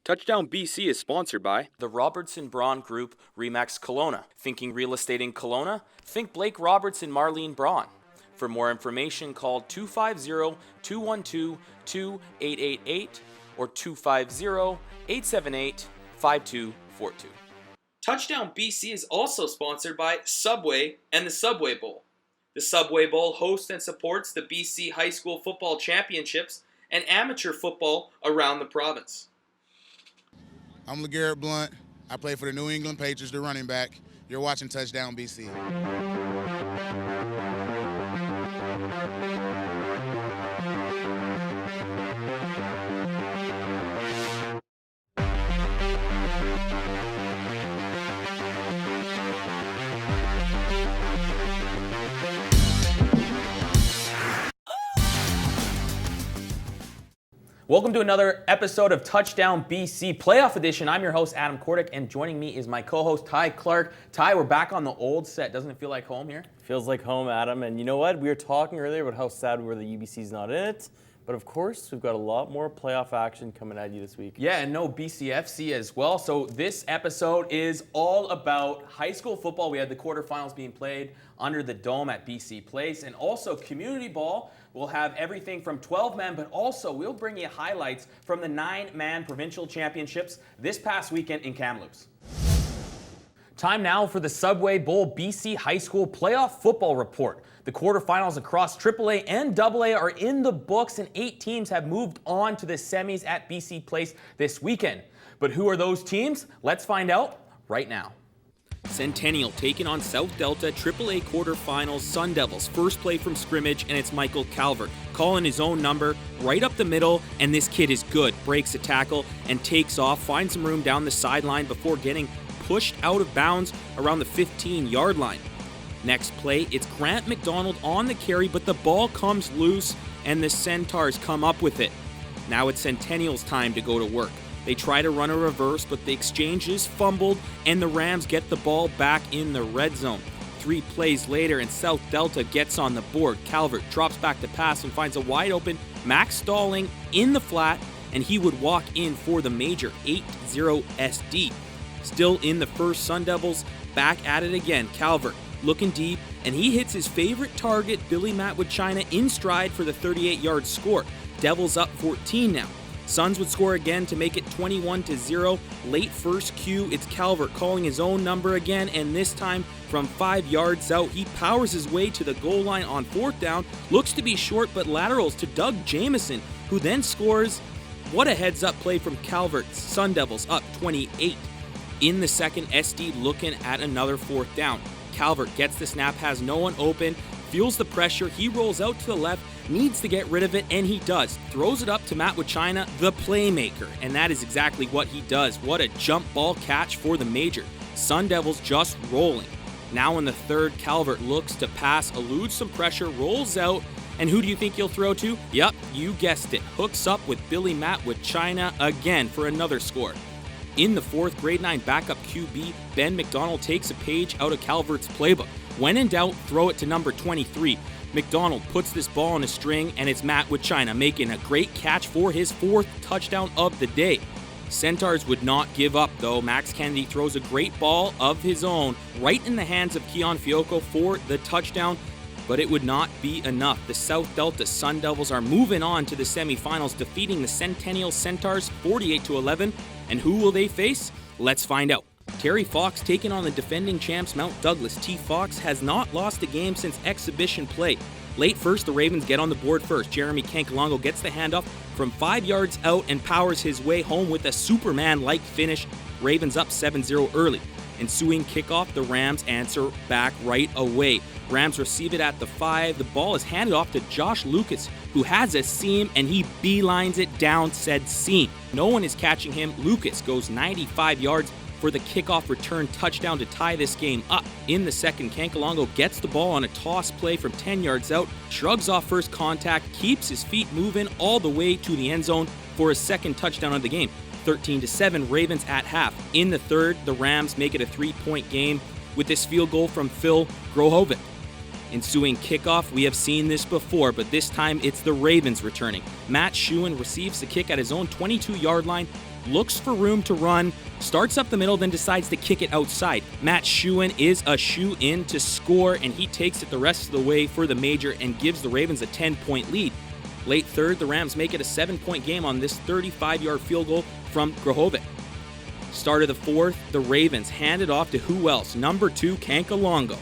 Touchdown BC is sponsored by the Robertson Braun Group, Remax Kelowna. Thinking real estate in Kelowna? Think Blake Robertson, Marlene Braun. For more information, call 250-212-2888 or 250-878-5242. Touchdown BC is also sponsored by Subway and the Subway Bowl. The Subway Bowl hosts and supports the BC High School Football Championships and amateur football around the province. I'm LeGarrette Blunt. I play for the New England Patriots, the running back. You're watching Touchdown BC. Welcome to another episode of Touchdown BC Playoff Edition. I'm your host, Adam Kordick, and joining me is my co-host, Ty Clark. Ty, we're back on the old set. Doesn't it feel like home here? Feels like home, Adam. And you know what? We were talking earlier about how sad we were the UBC's not in it. But of course, we've got a lot more playoff action coming at you this week. Yeah, and no BCFC as well. So this episode is all about high school football. We had the quarterfinals being played under the dome at BC Place. And also community ball. We'll have everything from 12-man, but also we'll bring you highlights from the 9-man provincial championships this past weekend in Kamloops. Time now for the Subway Bowl BC High School Playoff Football Report. The quarterfinals across AAA and AA are in the books, and 8 teams have moved on to the semis at BC Place this weekend. But who are those teams? Let's find out right now. Centennial taking on South Delta AAA quarterfinals Sun Devils. First play from scrimmage, and it's Michael Calvert calling his own number right up the middle, and this kid is good. Breaks a tackle and takes off, finds some room down the sideline before getting pushed out of bounds around the 15-yard line. Next play, it's Grant McDonald on the carry, but the ball comes loose, and the Centaurs come up with it. Now it's Centennial's time to go to work. They try to run a reverse, but the exchange is fumbled, and the Rams get the ball back in the red zone. 3 plays later, and South Delta gets on the board. Calvert drops back to pass and finds a wide-open Max Stalling in the flat, and he would walk in for the major 8-0 SD. Still in the first, Sun Devils back at it again. Calvert looking deep, and he hits his favorite target, Billy Matt with China, in stride for the 38-yard score. Devils up 14 now. Suns would score again to make it 21-0. Late first cue, it's Calvert calling his own number again, and this time from 5 yards out, he powers his way to the goal line on 4th down. Looks to be short, but laterals to Doug Jamieson, who then scores. What a heads-up play from Calvert. Sun Devils up 28. In the second, SD looking at another 4th down. Calvert gets the snap, has no one open, feels the pressure, he rolls out to the left, needs to get rid of it, and he does. Throws it up to Matt with China, the playmaker, and that is exactly what he does. What a jump ball catch for the major. Sun Devils just rolling. Now in the third, Calvert looks to pass, eludes some pressure, rolls out, and who do you think he'll throw to? Yep, you guessed it. Hooks up with Billy Matt with China again for another score. In the fourth, grade 9 backup QB, Ben McDonald takes a page out of Calvert's playbook. When in doubt, throw it to number 23. McDonald puts this ball on a string, and it's Matt with China making a great catch for his 4th touchdown of the day. Centaurs would not give up, though. Max Kennedy throws a great ball of his own right in the hands of Keon Fiocco for the touchdown, but it would not be enough. The South Delta Sun Devils are moving on to the semifinals, defeating the Centennial Centaurs 48-11. And who will they face? Let's find out. Terry Fox taking on the defending champs Mount Douglas. T. Fox has not lost a game since exhibition play. Late first, the Ravens get on the board first. Jeremy Cankalongo gets the handoff from 5 yards out and powers his way home with a Superman-like finish. Ravens up 7-0 early. Ensuing kickoff, the Rams answer back right away. Rams receive it at the 5. The ball is handed off to Josh Lucas, who has a seam, and he beelines it down said seam. No one is catching him. Lucas goes 95 yards for the kickoff return touchdown to tie this game up. In the second, Cankalongo gets the ball on a toss play from 10 yards out, shrugs off first contact, keeps his feet moving all the way to the end zone for his second touchdown of the game. 13-7, Ravens at half. In the third, the Rams make it a 3-point game with this field goal from Phil Grohovic. Ensuing kickoff, we have seen this before, but this time it's the Ravens returning. Matt Schuin receives the kick at his own 22-yard line, looks for room to run, starts up the middle, then decides to kick it outside. Matt Schuin is a shoe-in to score, and he takes it the rest of the way for the major and gives the Ravens a 10-point lead. Late third, the Rams make it a 7-point game on this 35-yard field goal from Grahovic. Start of the fourth, the Ravens hand it off to who else? Number 2, Kankalongo.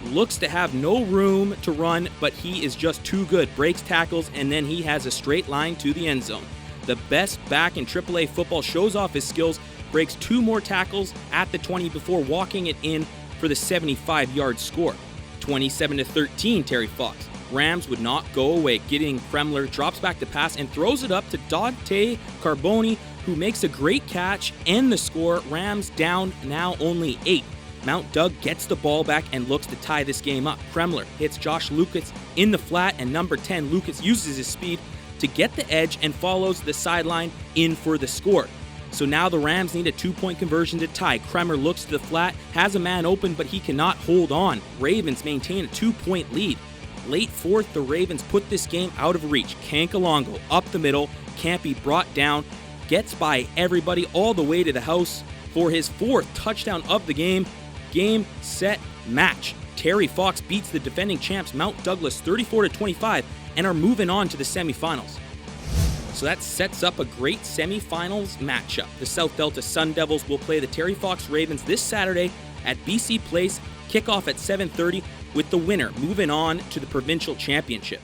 Looks to have no room to run, but he is just too good. Breaks tackles, and then he has a straight line to the end zone. The best back in AAA football shows off his skills, breaks 2 more tackles at the 20 before walking it in for the 75-yard score. 27-13, Terry Fox. Rams would not go away. Gideon Kremler drops back to pass and throws it up to Dante Carboni, who makes a great catch and the score. Rams down now only 8. Mount Doug gets the ball back and looks to tie this game up. Kremler hits Josh Lucas in the flat, and number 10, Lucas uses his speed to get the edge and follows the sideline in for the score. So now the Rams need a 2-point conversion to tie. Kremer looks to the flat, has a man open, but he cannot hold on. Ravens maintain a 2-point lead. Late fourth, the Ravens put this game out of reach. Kankalongo up the middle, can't be brought down, gets by everybody all the way to the house for his 4th touchdown of the game. Game, set, match. Terry Fox beats the defending champs Mount Douglas 34-25 and are moving on to the semifinals. So that sets up a great semifinals matchup. The South Delta Sun Devils will play the Terry Fox Ravens this Saturday at BC Place, kickoff at 7:30, with the winner moving on to the provincial championship.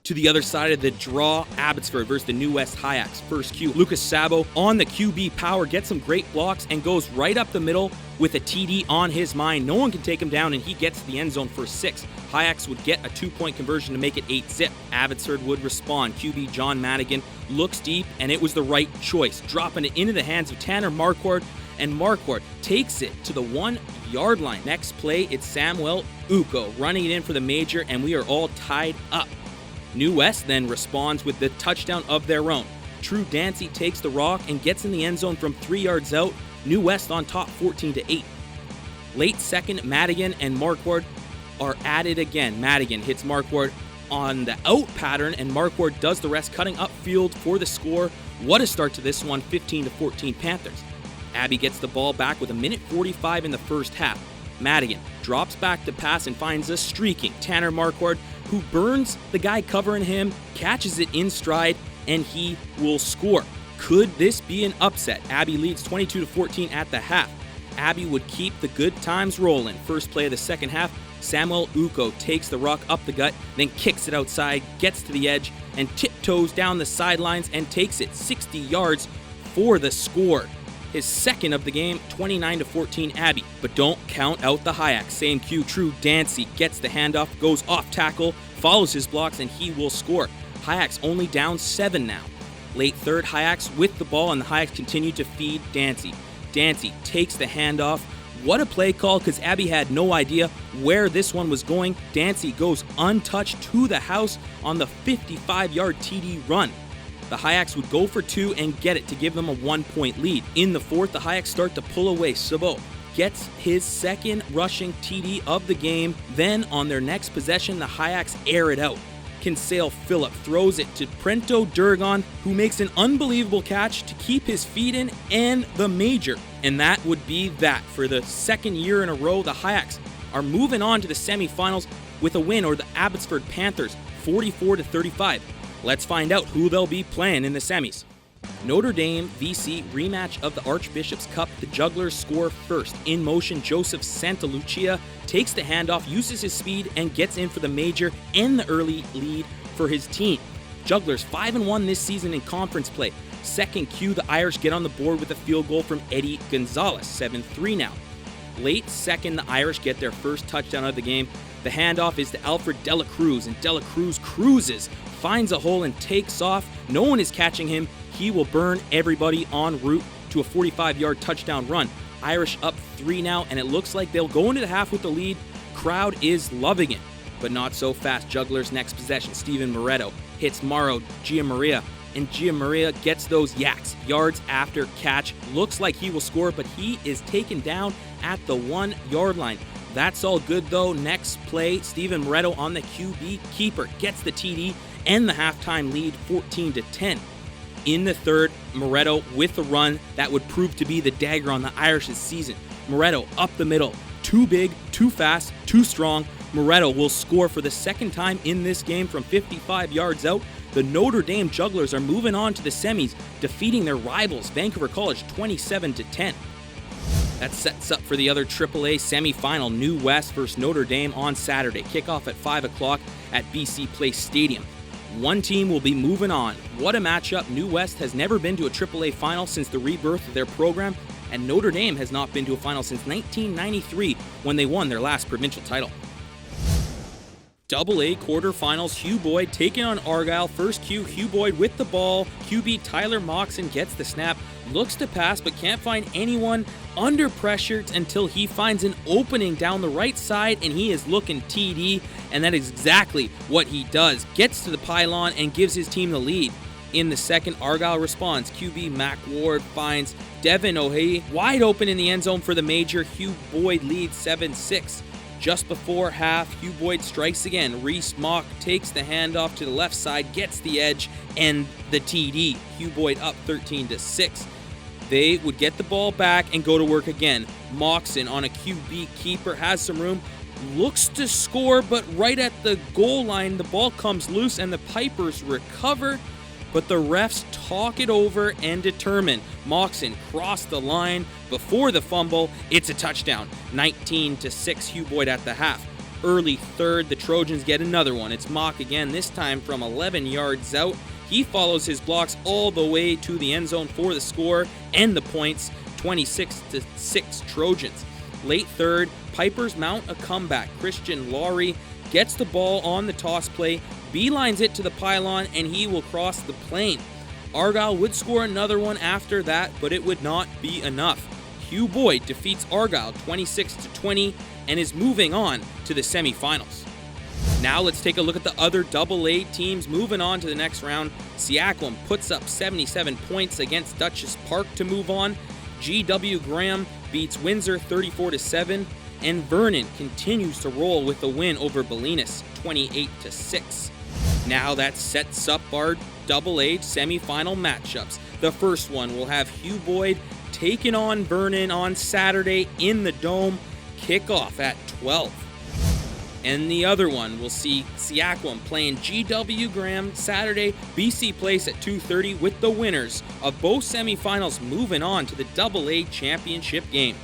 To the other side of the draw, Abbotsford versus the New West Hyaks. First cue, Lucas Sabo on the QB power, gets some great blocks and goes right up the middle with a TD on his mind. No one can take him down, and he gets to the end zone for 6. Hyaks would get a 2-point conversion to make it 8-zip. Abbotsford would respond. QB John Madigan looks deep, and it was the right choice, dropping it into the hands of Tanner Marquardt, and Marquardt takes it to the 1-yard line. Next play, it's Samuel Uko running it in for the major, and we are all tied up. New West then responds with the touchdown of their own. True Dancy takes the rock and gets in the end zone from 3 yards out. New West on top 14-8. Late second, Madigan and Marquardt are at it again. Madigan hits Marquardt on the out pattern, and Marquardt does the rest, cutting upfield for the score. What a start to this one, 15-14 Panthers. Abbey gets the ball back with 1:45 in the first half. Madigan drops back to pass and finds a streaking Tanner Marquardt, who burns the guy covering him, catches it in stride, and he will score. Could this be an upset? Abbey leads 22-14 at the half. Abbey would keep the good times rolling. First play of the second half, Samuel Uko takes the rock up the gut, then kicks it outside, gets to the edge, and tiptoes down the sidelines and takes it 60 yards for the score. His second of the game, 29-14 Abbey. But don't count out the Hyaks. Same cue, True Dancy gets the handoff, goes off tackle, follows his blocks, and he will score. Hyaks only down 7 now. Late third, Hyaks with the ball, and the Hyaks continue to feed Dancy. Dancy takes the handoff. What a play call, because Abbey had no idea where this one was going. Dancy goes untouched to the house on the 55-yard TD run. The Hyaks would go for 2 and get it to give them a 1-point lead. In the fourth, the Hyaks start to pull away. Sabo gets his second rushing TD of the game. Then on their next possession, the Hyaks air it out. Kinsale Phillip throws it to Prento Durgon, who makes an unbelievable catch to keep his feet in and the major. And that would be that. For the second year in a row, the Hyaks are moving on to the semifinals with a win over the Abbotsford Panthers, 44-35. Let's find out who they'll be playing in the semis. Notre Dame VC rematch of the Archbishop's Cup. The Jugglers score first. In motion, Joseph Santalucia takes the handoff, uses his speed, and gets in for the major and the early lead for his team. Jugglers 5-1 this season in conference play. Second cue, the Irish get on the board with a field goal from Eddie Gonzalez, 7-3 now. Late second, the Irish get their first touchdown of the game. The handoff is to Alfred Dela Cruz, and Dela Cruz cruises, finds a hole, and takes off. No one is catching him. He will burn everybody en route to a 45-yard touchdown run. Irish up 3 now, and it looks like they'll go into the half with the lead. Crowd is loving it, but not so fast. Jugglers next possession. Steven Moretto hits Mauro Gianmaria, and Gianmaria gets those yaks. Yards after catch. Looks like he will score, but he is taken down at the 1-yard line. That's all good though. Next play, Steven Moretto on the QB keeper gets the TD and the halftime lead, 14-10. In the third, Moretto with a run that would prove to be the dagger on the Irish's season. Moretto up the middle. Too big, too fast, too strong. Moretto will score for the second time in this game from 55 yards out. The Notre Dame Jugglers are moving on to the semis, defeating their rivals, Vancouver College, 27-10. That sets up for the other AAA semifinal, New West versus Notre Dame on Saturday. Kickoff at 5 o'clock at BC Place Stadium. One team will be moving on. What a matchup. New West has never been to a AAA final since the rebirth of their program, and Notre Dame has not been to a final since 1993 when they won their last provincial title. AA quarterfinals, Hugh Boyd taking on Argyle. First cue, Hugh Boyd with the ball. QB Tyler Moxon gets the snap, looks to pass but can't find anyone, under pressure until he finds an opening down the right side, and he is looking TD, and that is exactly what he does. Gets to the pylon and gives his team the lead. In the second, Argyle responds. QB Mac Ward finds Devin O'Hay wide open in the end zone for the major. Hugh Boyd leads 7-6. Just before half, Hugh Boyd strikes again. Reese Mock takes the handoff to the left side, gets the edge, and the TD. Hugh Boyd up 13-6. They would get the ball back and go to work again. Moxon on a QB keeper, has some room, looks to score, but right at the goal line, the ball comes loose and the Pipers recover, but the refs talk it over and determine Moxon crossed the line before the fumble. It's a touchdown. 19-6, Hugh Boyd at the half. Early third, the Trojans get another one. It's Mock again, this time from 11 yards out. He follows his blocks all the way to the end zone for the score and the points. 26-6 Trojans. Late third, Pipers mount a comeback. Christian Laurie gets the ball on the toss play, beelines it to the pylon, and he will cross the plane. Argyle would score another one after that, but it would not be enough. Hugh Boyd defeats Argyle 26-20 and is moving on to the semifinals. Now let's take a look at the other AA teams moving on to the next round. Seaquam puts up 77 points against Dutchess Park to move on. G.W. Graham beats Windsor 34-7. And Vernon continues to roll with the win over Bolinas 28-6. Now that sets up our AA semifinal matchups. The first one will have Hugh Boyd taking on Vernon on Saturday in the Dome. Kickoff at 12. And the other one will see Seaquam playing G.W. Graham Saturday, BC Place at 2:30, with the winners of both semifinals moving on to the AA championship game.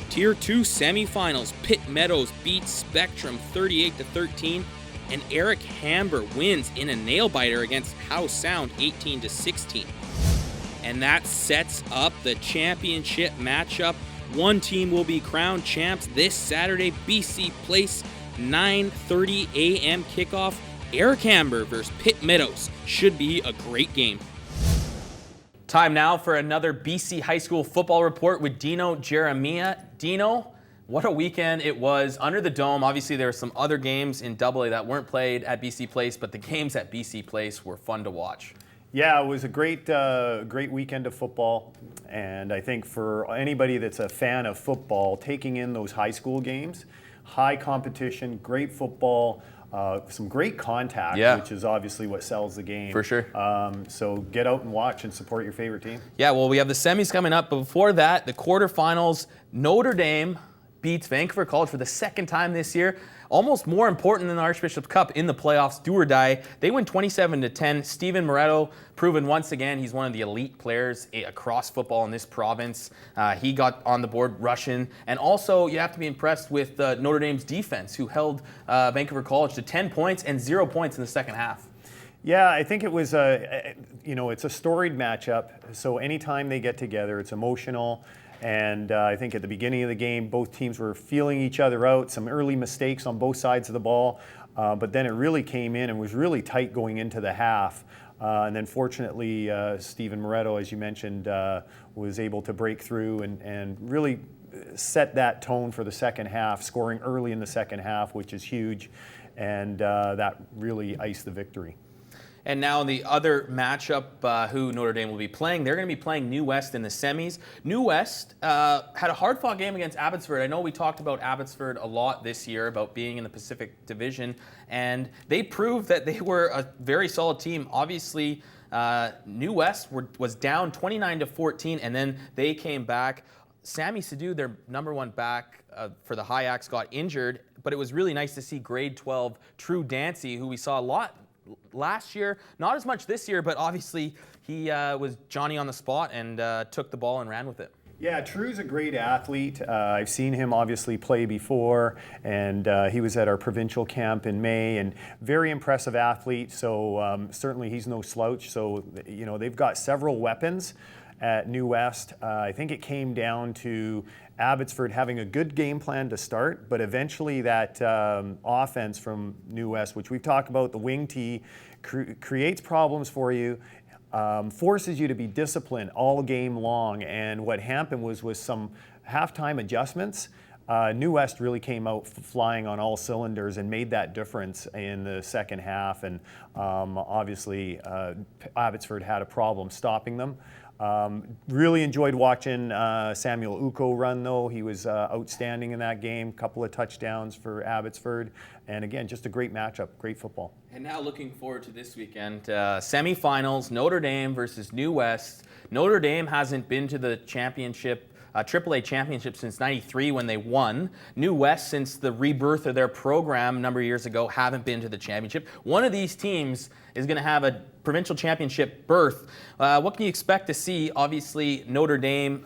Tier 2 semifinals, Pitt Meadows beats Spectrum 38-13, and Eric Hamber wins in a nail-biter against Howe Sound 18-16. And that sets up the championship matchup. One team will be crowned champs this Saturday, BC Place, 9:30 a.m. kickoff. Eric Hamber versus Pitt Meadows should be a great game. Time now for another BC High School football report with Dino Geremia. Dino, what a weekend it was under the Dome. Obviously, there were some other games in AA that weren't played at BC Place, but the games at BC Place were fun to watch. Yeah, it was a great weekend of football, and I think for anybody that's a fan of football, taking in those high school games, high competition, great football, some great contact, which is obviously what sells the game. For sure. So get out and watch and support your favorite team. Yeah, well, we have the semis coming up, but before that, the quarterfinals, Notre Dame beats Vancouver College for the second time this year. Almost more important than the Archbishop's Cup in the playoffs, do or die. They win 27-10. Steven Moretto, proven once again he's one of the elite players across football in this province. He got on the board rushing. And also, you have to be impressed with Notre Dame's defense, who held Vancouver College to 10 points and 0 points in the second half. Yeah, I think it was it's a storied matchup. So anytime they get together, it's emotional. And I think at the beginning of the game, both teams were feeling each other out, some early mistakes on both sides of the ball, but then it really came in and was really tight going into the half. And then fortunately, Steven Moretto, as you mentioned, was able to break through and really set that tone for the second half, scoring early in the second half, which is huge, and that really iced the victory. And now the other matchup, who Notre Dame will be playing, they're going to be playing New West in the semis. New West had a hard-fought game against Abbotsford. I know we talked about Abbotsford a lot this year, about being in the Pacific Division, and they proved that they were a very solid team. Obviously, New West was down 29-14, and then they came back. Sammy Sadu, their number one back for the High Axe, got injured, but it was really nice to see grade 12 True Dancy, who we saw a lot last year, not as much this year, but obviously he was Johnny on the spot and took the ball and ran with it. Yeah, True's a great athlete. I've seen him obviously play before, and he was at our provincial camp in May, and very impressive athlete, so certainly he's no slouch. So, you know, they've got several weapons at New West. I think it came down to Abbotsford having a good game plan to start, but eventually that offense from New West, which we've talked about, the wing tee, creates problems for you, forces you to be disciplined all game long. And what happened was some halftime adjustments. New West really came out flying on all cylinders and made that difference in the second half. And obviously, Abbotsford had a problem stopping them. Really enjoyed watching Samuel Uko run, though. He was outstanding in that game. Couple of touchdowns for Abbotsford. And again, just a great matchup, great football. And now looking forward to this weekend. Semifinals, Notre Dame versus New West. Notre Dame hasn't been to the championship, AAA championship since '93 when they won. New West, since the rebirth of their program a number of years ago, haven't been to the championship. One of these teams is going to have a provincial championship berth. What can you expect to see? Obviously, Notre Dame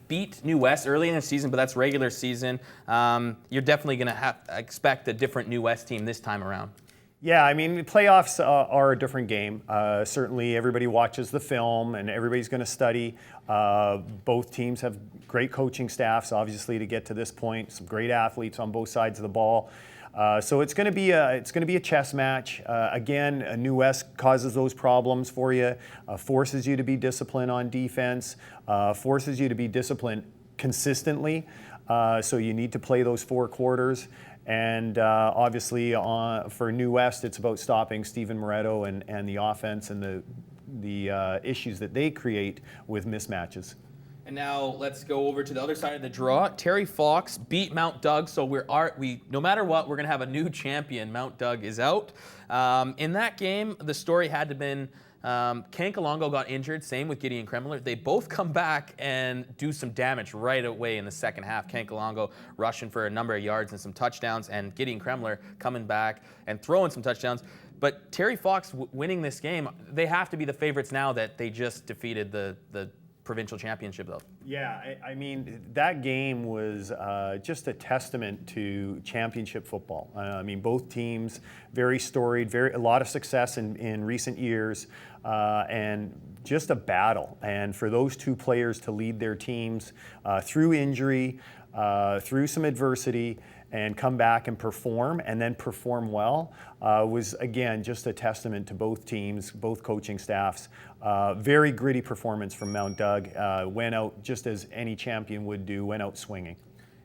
beat New West early in the season, but that's regular season. You're definitely going to expect a different New West team this time around. Yeah, I mean, the playoffs are a different game. Certainly, everybody watches the film, and everybody's going to study. Both teams have great coaching staffs, obviously, to get to this point. Some great athletes on both sides of the ball. So it's going to be a chess match. Again, New West causes those problems for you, forces you to be disciplined on defense, forces you to be disciplined consistently. So you need to play those 4 quarters. And obviously, for New West, it's about stopping Stephen Moretto and the offense and the issues that they create with mismatches. And now let's go over to the other side of the draw. Terry Fox beat Mount Doug, so no matter what, we're going to have a new champion. Mount Doug is out. In that game, the story had to have been Kankalongo got injured, same with Gideon Kremler. They both come back and do some damage right away in the second half. Kankalongo rushing for a number of yards and some touchdowns, and Gideon Kremler coming back and throwing some touchdowns. But Terry Fox winning this game, they have to be the favorites now that they just defeated the provincial championship, though. Yeah, I mean, that game was just a testament to championship football. I mean, both teams very storied, a lot of success in recent years, and just a battle. And for those two players to lead their teams through injury, through some adversity, and come back and perform, and then perform well, was, again, just a testament to both teams, both coaching staffs. Very gritty performance from Mount Doug. Went out just as any champion would do, went out swinging.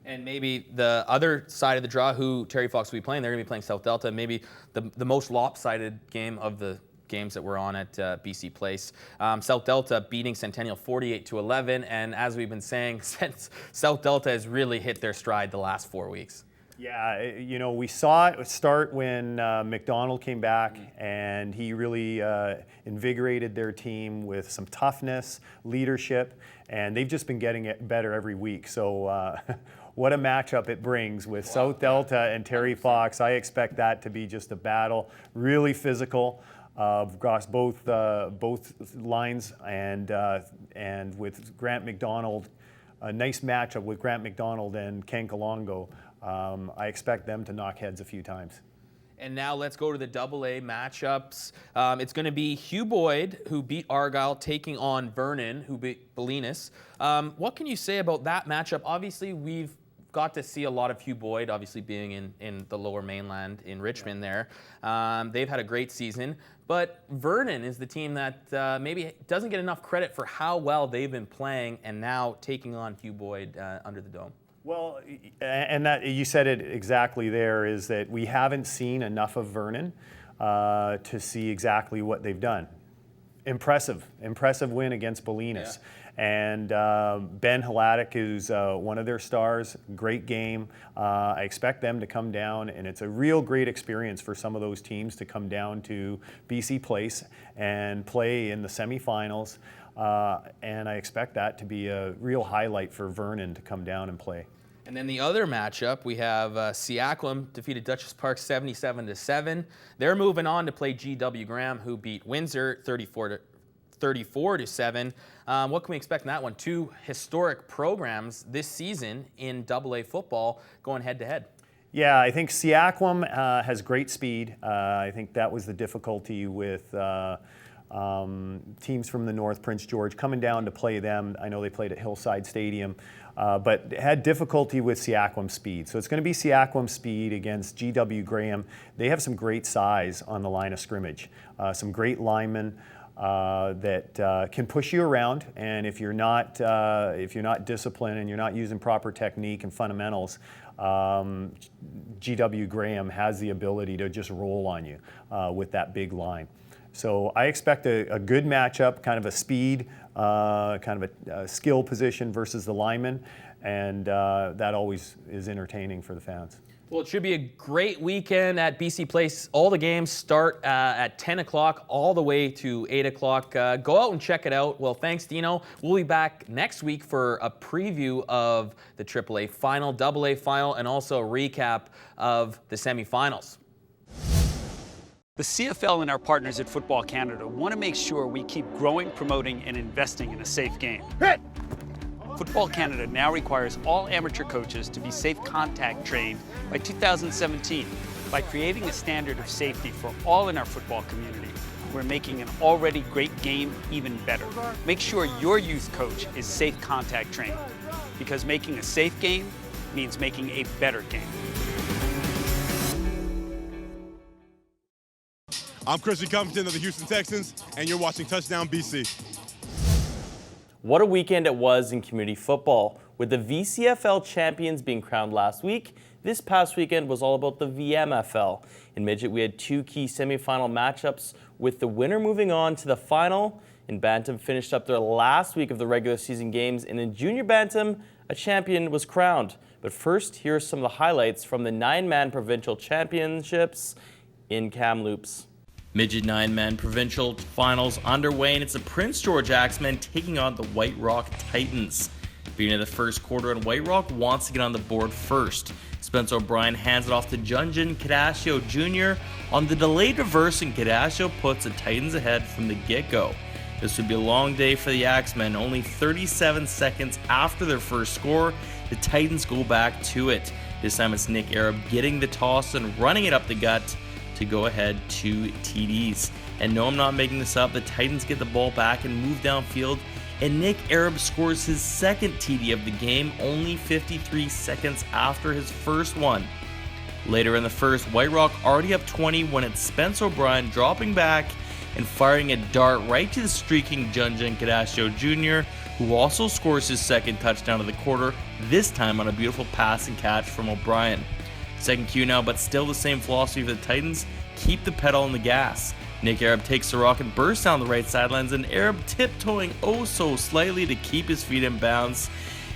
And maybe the other side of the draw, who Terry Fox will be playing, they're going to be playing South Delta, maybe the most lopsided game of the games that we're on at BC Place. South Delta beating Centennial 48-11, and as we've been saying, since South Delta has really hit their stride the last 4 weeks. Yeah, you know, we saw it start when McDonald came back, and he really invigorated their team with some toughness, leadership, and they've just been getting it better every week. So what a matchup it brings with South Delta and Terry Fox. I expect that to be just a battle, really physical across both lines, and with Grant McDonald, a nice matchup with Grant McDonald and Kankalongo. I expect them to knock heads a few times. And now let's go to the AA matchups. It's going to be Hugh Boyd, who beat Argyle, taking on Vernon, who beat Bolinas. What can you say about that matchup? Obviously, we've got to see a lot of Hugh Boyd, obviously being in the lower mainland in Richmond there. They've had a great season. But Vernon is the team that maybe doesn't get enough credit for how well they've been playing, and now taking on Hugh Boyd under the dome. Well, and that you said it exactly there, is that we haven't seen enough of Vernon to see exactly what they've done. Impressive win against Bolinas. Yeah. And Ben Hladic is one of their stars. Great game. I expect them to come down, and it's a real great experience for some of those teams to come down to BC Place and play in the semifinals. And I expect that to be a real highlight for Vernon to come down and play. And then the other matchup, we have Seacklem defeated Dutchess Park 77-7. They're moving on to play GW Graham, who beat Windsor 34-7. What can we expect in that one? Two historic programs this season in AA football going head-to-head. Yeah, I think Seacklem has great speed. I think that was the difficulty with teams from the North, Prince George, coming down to play them. I know they played at Hillside Stadium, but had difficulty with Seacklem speed. So it's going to be Seacklem speed against GW Graham. They have some great size on the line of scrimmage, some great linemen that can push you around. And if you're not disciplined and you're not using proper technique and fundamentals, GW Graham has the ability to just roll on you with that big line. So I expect a good matchup, kind of a speed, kind of a skill position versus the lineman, and that always is entertaining for the fans. Well, it should be a great weekend at BC Place. All the games start at 10 o'clock all the way to 8 o'clock. Go out and check it out. Well, thanks, Dino. We'll be back next week for a preview of the AAA final, AA final, and also a recap of the semifinals. The CFL and our partners at Football Canada want to make sure we keep growing, promoting, and investing in a safe game. Football Canada now requires all amateur coaches to be safe contact trained by 2017. By creating a standard of safety for all in our football community, we're making an already great game even better. Make sure your youth coach is safe contact trained, because making a safe game means making a better game. I'm Christian Covington of the Houston Texans, and you're watching Touchdown BC. What a weekend it was in community football. With the VCFL champions being crowned last week, this past weekend was all about the VMFL. In midget, we had two key semifinal matchups, with the winner moving on to the final. In bantam, finished up their last week of the regular season games, and in junior bantam, a champion was crowned. But first, here are some of the highlights from the 9-man provincial championships in Kamloops. Midget 9-man provincial finals underway, and it's the Prince George Axemen taking on the White Rock Titans. Beginning of the first quarter, and White Rock wants to get on the board first. Spencer O'Brien hands it off to Junjin Kadashio Jr. on the delayed reverse, and Kadashio puts the Titans ahead from the get-go. This would be a long day for the Axemen. Only 37 seconds after their first score, the Titans go back to it. This time it's Nick Arab getting the toss and running it up the gut to go ahead 2 TDs. And no, I'm not making this up. The Titans get the ball back and move downfield, and Nick Arab scores his second TD of the game only 53 seconds after his first one. Later in the first, White Rock already up 20 when it's Spence O'Brien dropping back and firing a dart right to the streaking Junjin Kadashio Jr., who also scores his second touchdown of the quarter, this time on a beautiful pass and catch from O'Brien. Second Q now, but still the same philosophy for the Titans. Keep the pedal on the gas. Nick Arab takes the rock and bursts down the right sidelines, and Arab tiptoeing oh so slightly to keep his feet in bounds.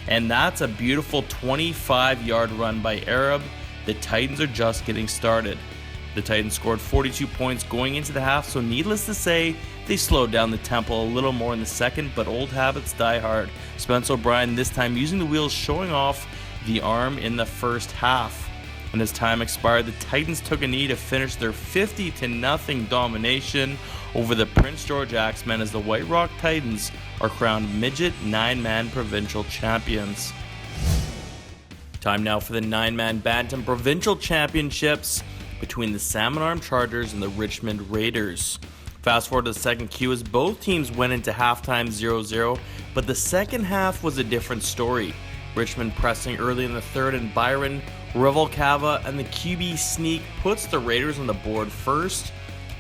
And that's a beautiful 25-yard run by Arab. The Titans are just getting started. The Titans scored 42 points going into the half, so needless to say, they slowed down the tempo a little more in the second, but old habits die hard. Spence O'Brien this time using the wheels, showing off the arm in the first half. And as time expired, the Titans took a knee to finish their 50-0 domination over the Prince George Axemen, as the White Rock Titans are crowned midget 9-man provincial champions. Time now for the 9-man bantam provincial championships between the Salmon Arm Chargers and the Richmond Raiders. Fast forward to the second Q as both teams went into halftime 0-0, but the second half was a different story. Richmond pressing early in the third, and Byron Revolcava and the QB sneak puts the Raiders on the board first.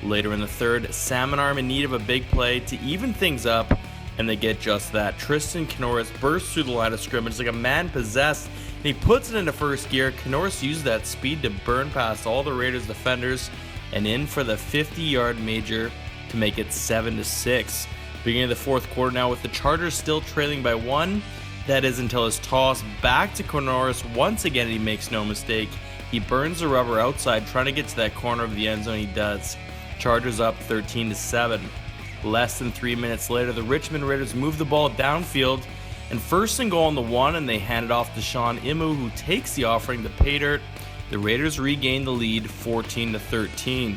Later in the third, Salmon Arm in need of a big play to even things up, and they get just that. Tristan Canoris bursts through the line of scrimmage like a man possessed, and he puts it into first gear. Canoris used that speed to burn past all the Raiders defenders and in for the 50-yard major to make it 7-6. Beginning of the fourth quarter now with the Chargers still trailing by 1. That is until his toss back to Canoris once again, he makes no mistake. He burns the rubber outside trying to get to that corner of the end zone. He does. Chargers up 13-7. Less than 3 minutes later, the Richmond Raiders move the ball downfield and first and goal on the 1, and they hand it off to Sean Imu, who takes the offering to pay dirt. The Raiders regain the lead 14-13.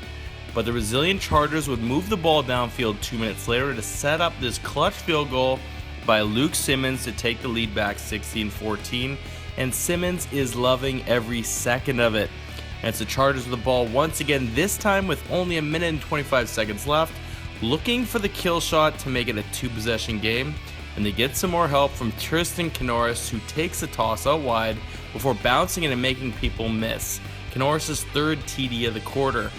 But the resilient Chargers would move the ball downfield 2 minutes later to set up this clutch field goal by Luke Simmons to take the lead back 16-14, and Simmons is loving every second of it. And it's the Chargers with the ball once again, this time with only a minute and 25 seconds left, looking for the kill shot to make it a 2-possession game, and they get some more help from Tristan Canoris, who takes the toss out wide before bouncing it and making people miss. Canoris' third TD of the quarter.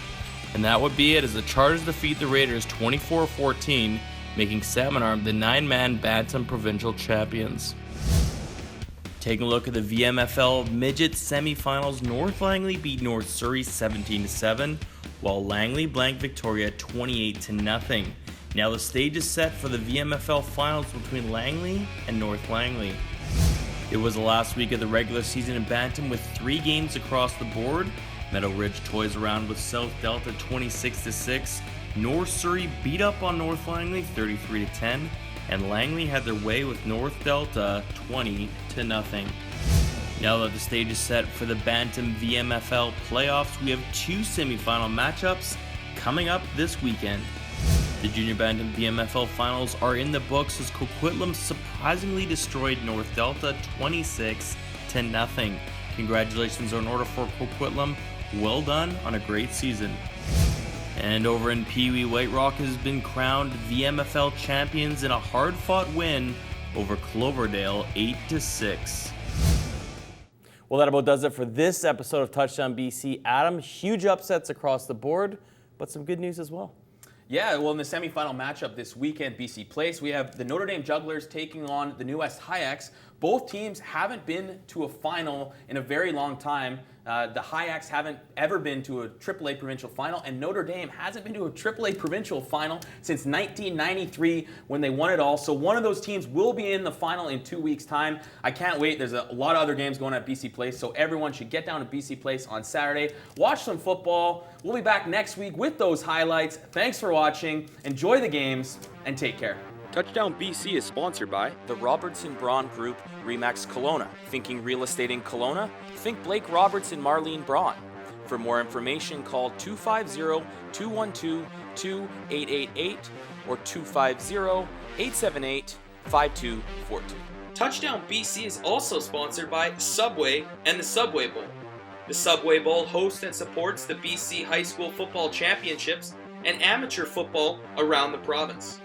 And that would be it as the Chargers defeat the Raiders 24-14, making Salmon Arm the 9-man Bantam Provincial Champions. Taking a look at the VMFL Midget Semifinals, North Langley beat North Surrey 17-7, while Langley blanked Victoria 28-0. Now the stage is set for the VMFL Finals between Langley and North Langley. It was the last week of the regular season in Bantam with 3 games across the board. Meadow Ridge toys around with South Delta 26-6. North Surrey beat up on North Langley 33-10, and Langley had their way with North Delta 20-0. Now that the stage is set for the Bantam VMFL playoffs, we have 2 semifinal matchups coming up this weekend. The Junior Bantam VMFL finals are in the books as Coquitlam surprisingly destroyed North Delta 26-0. Congratulations are in order for Coquitlam. Well done on a great season. And over in Pee Wee, White Rock has been crowned VMFL champions in a hard-fought win over Cloverdale 8-6. Well, that about does it for this episode of Touchdown BC. Adam, huge upsets across the board, but some good news as well. Yeah, well, in the semifinal matchup this weekend, BC Place, we have the Notre Dame Jugglers taking on the New West Hayaks. Both teams haven't been to a final in a very long time. The Hayaks haven't ever been to a AAA provincial final, and Notre Dame hasn't been to a AAA provincial final since 1993 when they won it all. So one of those teams will be in the final in 2 weeks' time. I can't wait. There's a lot of other games going at BC Place, so everyone should get down to BC Place on Saturday. Watch some football. We'll be back next week with those highlights. Thanks for watching. Enjoy the games, and take care. Touchdown BC is sponsored by the Robertson Braun Group, Remax Kelowna. Thinking real estate in Kelowna? Think Blake Robertson, Marlene Braun. For more information, call 250-212-2888 or 250-878-5242. Touchdown BC is also sponsored by Subway and the Subway Bowl. The Subway Bowl hosts and supports the BC High School Football Championships and amateur football around the province.